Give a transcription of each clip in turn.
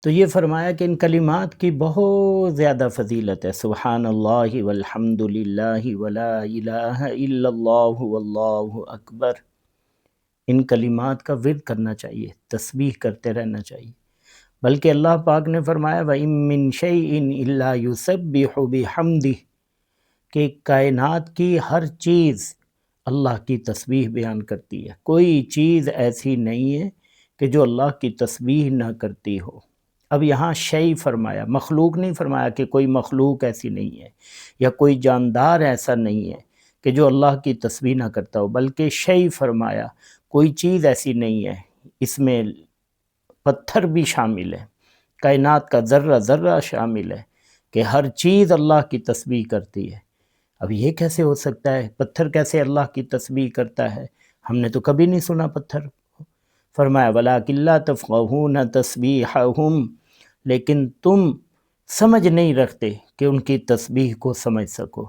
تو یہ فرمایا کہ ان کلمات کی بہت زیادہ فضیلت ہے، سبحان اللہ والحمد للہ ولا الہ الا اللہ واللہ اکبر۔ ان کلمات کا ورد کرنا چاہیے، تسبیح کرتے رہنا چاہیے، بلکہ اللہ پاک نے فرمایا وَإِن مِّن شَيْءٍ إِلَّا يُسَبِّحُ بِحَمْدِهِ کہ کائنات کی ہر چیز اللہ کی تسبیح بیان کرتی ہے، کوئی چیز ایسی نہیں ہے کہ جو اللہ کی تسبیح نہ کرتی ہو۔ اب یہاں شیء فرمایا، مخلوق نہیں فرمایا کہ کوئی مخلوق ایسی نہیں ہے یا کوئی جاندار ایسا نہیں ہے کہ جو اللہ کی تسبیح نہ کرتا ہو، بلکہ شیء فرمایا، کوئی چیز ایسی نہیں ہے۔ اس میں پتھر بھی شامل ہے، کائنات کا ذرہ ذرہ شامل ہے کہ ہر چیز اللہ کی تسبیح کرتی ہے۔ اب یہ کیسے ہو سکتا ہے؟ پتھر کیسے اللہ کی تسبیح کرتا ہے؟ ہم نے تو کبھی نہیں سنا پتھر۔ فرمایا وَلَٰكِن لَّا تَفْقَهُونَ تَسْبِيحَهُمْ لیکن تم سمجھ نہیں رکھتے کہ ان کی تسبیح کو سمجھ سکو۔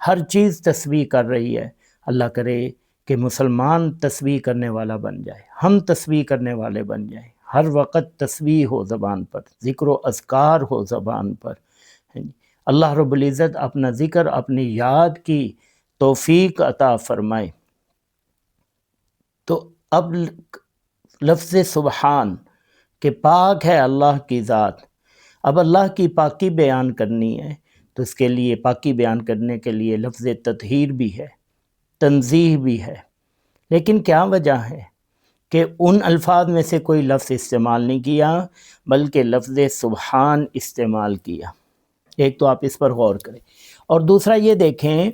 ہر چیز تسبیح کر رہی ہے۔ اللہ کرے کہ مسلمان تسبیح کرنے والا بن جائے، ہم تسبیح کرنے والے بن جائیں، ہر وقت تسبیح ہو زبان پر، ذکر و اذکار ہو زبان پر۔ اللہ رب العزت اپنا ذکر، اپنی یاد کی توفیق عطا فرمائے۔ تو اب لفظ سبحان کہ پاک ہے اللہ کی ذات، اب اللہ کی پاکی بیان کرنی ہے تو اس کے لیے، پاکی بیان کرنے کے لیے لفظ تطہیر بھی ہے، تنزیہ بھی ہے۔ لیکن کیا وجہ ہے کہ ان الفاظ میں سے کوئی لفظ استعمال نہیں کیا بلکہ لفظ سبحان استعمال کیا؟ ایک تو آپ اس پر غور کریں، اور دوسرا یہ دیکھیں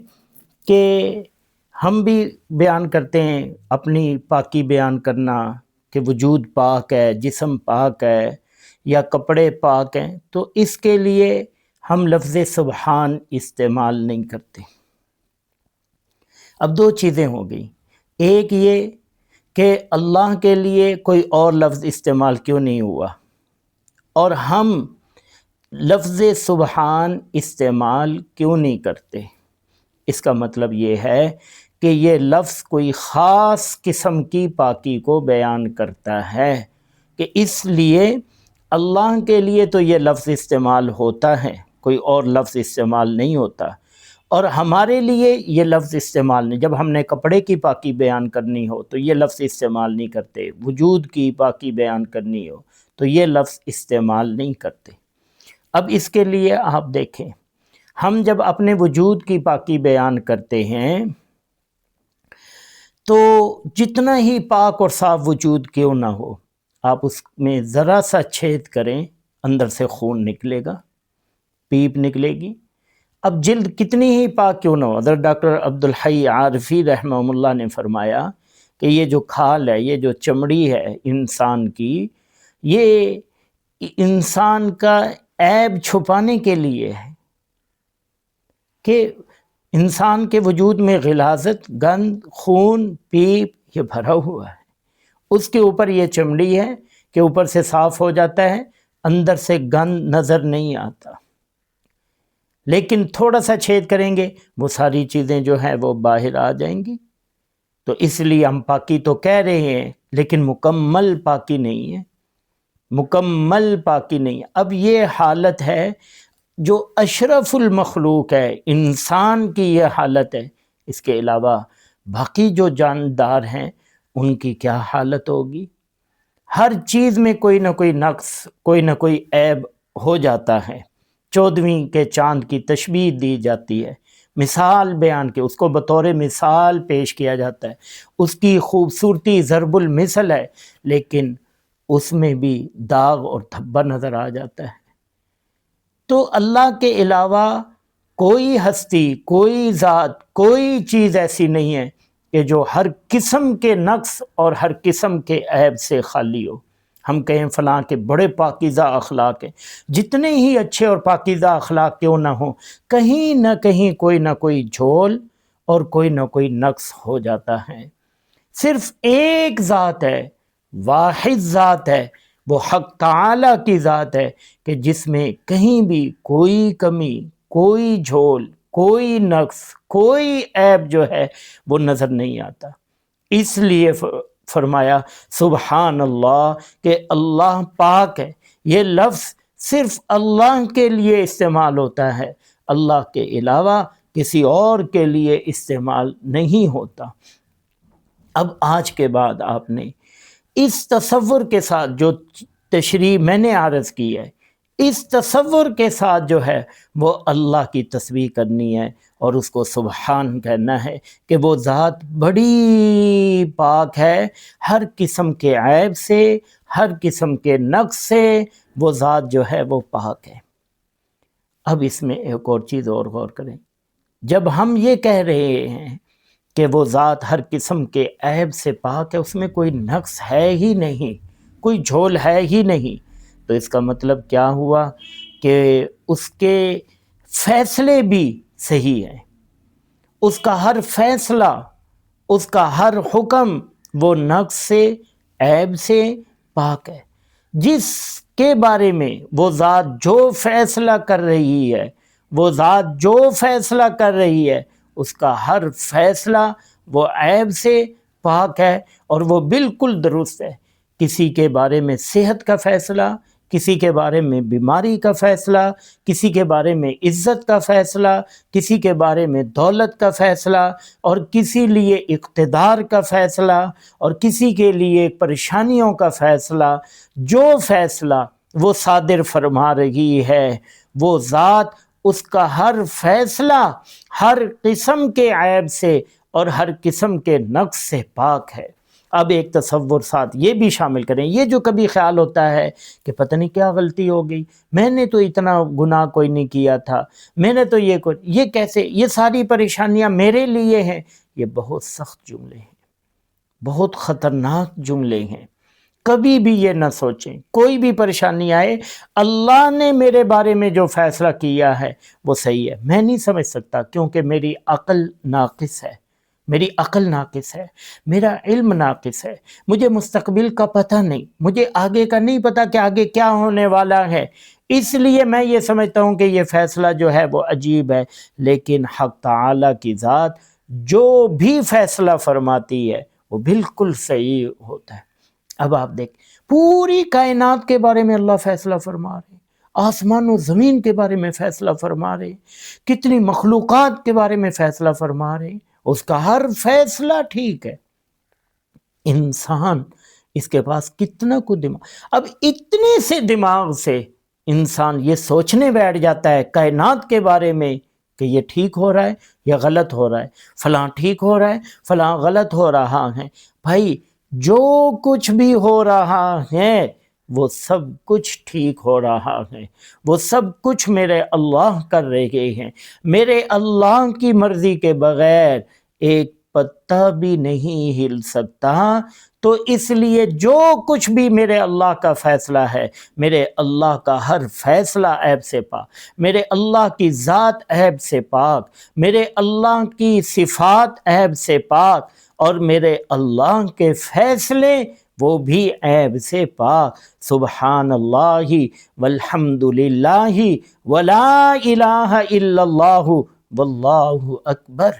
کہ ہم بھی بیان کرتے ہیں اپنی پاکی بیان کرنا کہ وجود پاک ہے، جسم پاک ہے یا کپڑے پاک ہیں، تو اس کے لیے ہم لفظ سبحان استعمال نہیں کرتے۔ اب دو چیزیں ہو گئی، ایک یہ کہ اللہ کے لیے کوئی اور لفظ استعمال کیوں نہیں ہوا، اور ہم لفظ سبحان استعمال کیوں نہیں کرتے۔ اس کا مطلب یہ ہے کہ یہ لفظ کوئی خاص قسم کی پاکی کو بیان کرتا ہے، کہ اس لیے اللہ کے لیے تو یہ لفظ استعمال ہوتا ہے، کوئی اور لفظ استعمال نہیں ہوتا، اور ہمارے لیے یہ لفظ استعمال نہیں۔ جب ہم نے کپڑے کی پاکی بیان کرنی ہو تو یہ لفظ استعمال نہیں کرتے، وجود کی پاکی بیان کرنی ہو تو یہ لفظ استعمال نہیں کرتے۔ اب اس کے لیے آپ دیکھیں، ہم جب اپنے وجود کی پاکی بیان کرتے ہیں تو جتنا ہی پاک اور صاف وجود کیوں نہ ہو، آپ اس میں ذرا سا چھید کریں، اندر سے خون نکلے گا، پیپ نکلے گی۔ اب جلد کتنی ہی پاک کیوں نہ ہو، حضرت ڈاکٹر عبدالحی عارفی رحمہ اللہ نے فرمایا کہ یہ جو کھال ہے، یہ جو چمڑی ہے انسان کی، یہ انسان کا عیب چھپانے کے لیے ہے، کہ انسان کے وجود میں غلاظت، گند، خون، پیپ یہ بھرا ہوا ہے، اس کے اوپر یہ چمڑی ہے کہ اوپر سے صاف ہو جاتا ہے، اندر سے گند نظر نہیں آتا، لیکن تھوڑا سا چھید کریں گے وہ ساری چیزیں جو ہیں وہ باہر آ جائیں گی۔ تو اس لیے ہم پاکی تو کہہ رہے ہیں لیکن مکمل پاکی نہیں ہے، مکمل پاکی نہیں ہے۔ اب یہ حالت ہے جو اشرف المخلوق ہے، انسان کی یہ حالت ہے، اس کے علاوہ باقی جو جاندار ہیں ان کی کیا حالت ہوگی؟ ہر چیز میں کوئی نہ کوئی نقص، کوئی نہ کوئی عیب ہو جاتا ہے۔ 14ویں کے چاند کی تشبیہ دی جاتی ہے، مثال بیان کے اس کو بطور مثال پیش کیا جاتا ہے، اس کی خوبصورتی ضرب المثل ہے، لیکن اس میں بھی داغ اور دھبا نظر آ جاتا ہے۔ تو اللہ کے علاوہ کوئی ہستی، کوئی ذات، کوئی چیز ایسی نہیں ہے کہ جو ہر قسم کے نقص اور ہر قسم کے عیب سے خالی ہو۔ ہم کہیں فلاں کے بڑے پاکیزہ اخلاق ہیں، جتنے ہی اچھے اور پاکیزہ اخلاق کیوں نہ ہوں، کہیں نہ کہیں کوئی نہ کوئی جھول اور کوئی نہ کوئی نقص ہو جاتا ہے۔ صرف ایک ذات ہے، واحد ذات ہے، وہ حق تعالی کی ذات ہے کہ جس میں کہیں بھی کوئی کمی، کوئی جھول، کوئی نقص، کوئی عیب جو ہے وہ نظر نہیں آتا۔ اس لیے فرمایا سبحان اللہ کہ اللہ پاک ہے، یہ لفظ صرف اللہ کے لیے استعمال ہوتا ہے، اللہ کے علاوہ کسی اور کے لیے استعمال نہیں ہوتا۔ اب آج کے بعد آپ نے اس تصور کے ساتھ جو تشریح میں نے عرض کی ہے، اس تصور کے ساتھ جو ہے وہ اللہ کی تسبیح کرنی ہے اور اس کو سبحان کہنا ہے کہ وہ ذات بڑی پاک ہے، ہر قسم کے عیب سے، ہر قسم کے نقص سے وہ ذات جو ہے وہ پاک ہے۔ اب اس میں ایک اور چیز اور غور کریں، جب ہم یہ کہہ رہے ہیں کہ وہ ذات ہر قسم کے عیب سے پاک ہے، اس میں کوئی نقص ہے ہی نہیں، کوئی جھول ہے ہی نہیں، تو اس کا مطلب کیا ہوا کہ اس کے فیصلے بھی صحیح ہیں، اس کا ہر فیصلہ، اس کا ہر حکم وہ نقص سے، عیب سے پاک ہے۔ جس کے بارے میں وہ ذات جو فیصلہ کر رہی ہے، وہ ذات جو فیصلہ کر رہی ہے، اس کا ہر فیصلہ وہ عیب سے پاک ہے اور وہ بالکل درست ہے۔ کسی کے بارے میں صحت کا فیصلہ، کسی کے بارے میں بیماری کا فیصلہ، کسی کے بارے میں عزت کا فیصلہ، کسی کے بارے میں دولت کا فیصلہ، اور کسی لیے اقتدار کا فیصلہ، اور کسی کے لیے پریشانیوں کا فیصلہ، جو فیصلہ وہ صادر فرما رہی ہے، وہ ذات اس کا ہر فیصلہ ہر قسم کے عیب سے اور ہر قسم کے نقص سے پاک ہے۔ اب ایک تصور ساتھ یہ بھی شامل کریں، یہ جو کبھی خیال ہوتا ہے کہ پتہ نہیں کیا غلطی ہو گئی، میں نے تو اتنا گناہ کوئی نہیں کیا تھا، میں نے تو یہ کیسے، یہ ساری پریشانیاں میرے لیے ہیں، یہ بہت سخت جملے ہیں، بہت خطرناک جملے ہیں۔ کبھی بھی یہ نہ سوچیں، کوئی بھی پریشانی آئے، اللہ نے میرے بارے میں جو فیصلہ کیا ہے وہ صحیح ہے، میں نہیں سمجھ سکتا کیونکہ میری عقل ناقص ہے، میری عقل ناقص ہے، میرا علم ناقص ہے، مجھے مستقبل کا پتہ نہیں، مجھے آگے کا نہیں پتہ کہ آگے کیا ہونے والا ہے، اس لیے میں یہ سمجھتا ہوں کہ یہ فیصلہ جو ہے وہ عجیب ہے۔ لیکن حق تعالیٰ کی ذات جو بھی فیصلہ فرماتی ہے وہ بالکل صحیح ہوتا ہے۔ اب آپ دیکھ، پوری کائنات کے بارے میں اللہ فیصلہ فرما رہے ہیں، آسمان و زمین کے بارے میں فیصلہ فرما رہے ہیں، کتنی مخلوقات کے بارے میں فیصلہ فرما رہے ہیں، اس کا ہر فیصلہ ٹھیک ہے۔ انسان، اس کے پاس کتنا کو دماغ، اب اتنے سے دماغ سے انسان یہ سوچنے بیٹھ جاتا ہے کائنات کے بارے میں کہ یہ ٹھیک ہو رہا ہے یا غلط ہو رہا ہے، فلاں ٹھیک ہو رہا ہے، فلاں غلط ہو رہا ہے۔ بھائی جو کچھ بھی ہو رہا ہے وہ سب کچھ ٹھیک ہو رہا ہے، وہ سب کچھ میرے اللہ کر رہے ہیں، میرے اللہ کی مرضی کے بغیر ایک پتا بھی نہیں ہل سکتا۔ تو اس لیے جو کچھ بھی میرے اللہ کا فیصلہ ہے، میرے اللہ کا ہر فیصلہ عیب سے پاک، میرے اللہ کی ذات عیب سے پاک، میرے اللہ کی صفات عیب سے پاک، اور میرے اللہ کے فیصلے وہ بھی عیب سے پاک۔ سبحان اللہ والحمد للہ ولا الہ الا اللہ واللہ اکبر۔